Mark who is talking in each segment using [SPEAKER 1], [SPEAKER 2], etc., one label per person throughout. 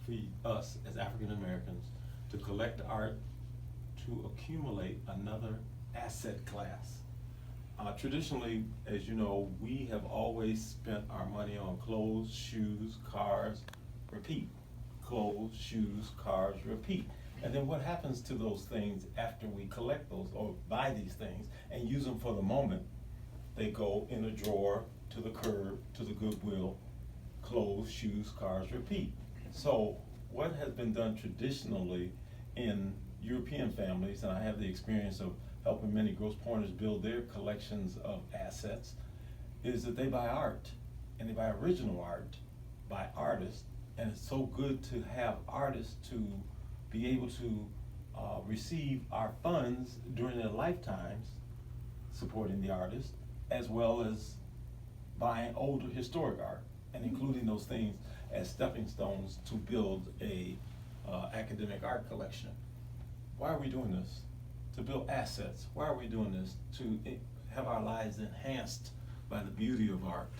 [SPEAKER 1] for us as African Americans to collect art to accumulate another asset class. Traditionally, as you know, we have always spent our money on clothes, shoes, cars, repeat. Clothes, shoes, cars, repeat. And then what happens to those things after we collect those or buy these things and use them for the moment? They go in a drawer, to the curb, to the Goodwill. Clothes, shoes, cars, repeat. So what has been done traditionally in European families, and I have the experience of helping many Grosse Pointers build their collections of assets, is that they buy art, and they buy original art by artists, and it's so good to have artists to be able to receive our funds during their lifetimes, supporting the artist, as well as buying older historic art, and including those things as stepping stones to build a academic art collection. Why are we doing this? To build assets. Why are we doing this? To have our lives enhanced by the beauty of art,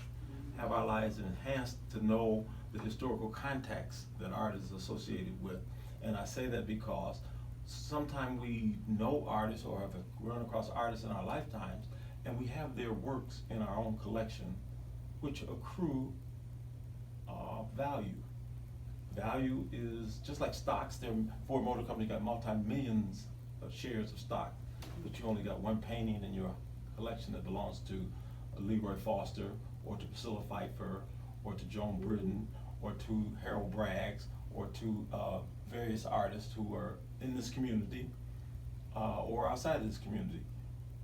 [SPEAKER 1] have our lives enhanced to know the historical context that art is associated with. And I say that because sometimes we know artists or have run across artists in our lifetimes, and we have their works in our own collection, which accrue value. Value is just like stocks. Ford Motor Company got multi-millions of shares of stock, but you only got one painting in your collection that belongs to Leroy Foster, or to Priscilla Pfeiffer, or to Joan Britton, or to Harold Braggs, or to various artists who are in this community or outside of this community.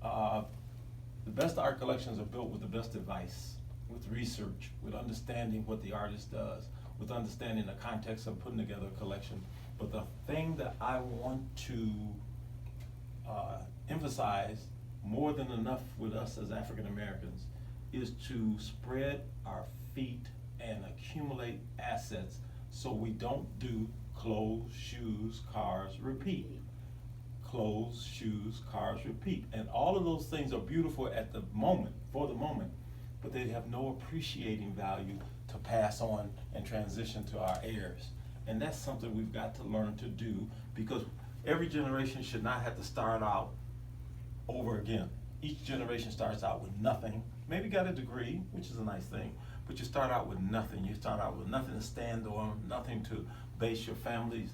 [SPEAKER 1] The best art collections are built with the best advice, with research, with understanding what the artist does, with understanding the context of putting together a collection. But the thing that I want to emphasize more than enough with us as African Americans is to spread our feet and accumulate assets so we don't do clothes, shoes, cars, repeat. Clothes, shoes, cars, repeat. And all of those things are beautiful at the moment, for the moment, but they have no appreciating value to pass on and transition to our heirs. And that's something we've got to learn to do, because every generation should not have to start out over again. Each generation starts out with nothing, maybe got a degree, which is a nice thing, but you start out with nothing. You start out with nothing to stand on, nothing to base your family's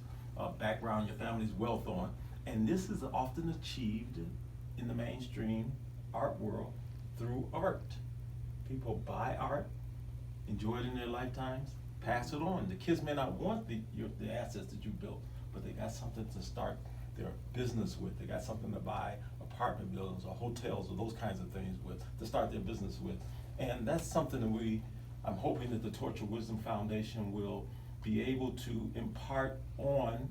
[SPEAKER 1] background, your family's wealth on. And this is often achieved in the mainstream art world through art. People buy art, enjoy it in their lifetimes, pass it on. The kids may not want the assets that you built, but they got something to start their business with. They got something to buy apartment buildings or hotels or those kinds of things with, to start their business with. And that's something that I'm hoping that the Torch of Wisdom Foundation will be able to impart on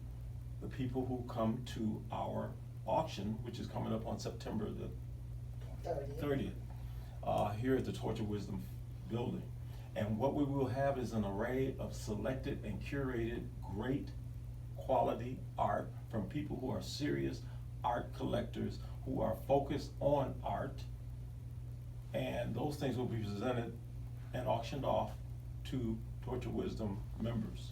[SPEAKER 1] the people who come to our auction, which is coming up on September the 30th, here at the Torch of Wisdom building. And what we will have is an array of selected and curated great quality art from people who are serious art collectors, who are focused on art. And those things will be presented and auctioned off to Torch of Wisdom members.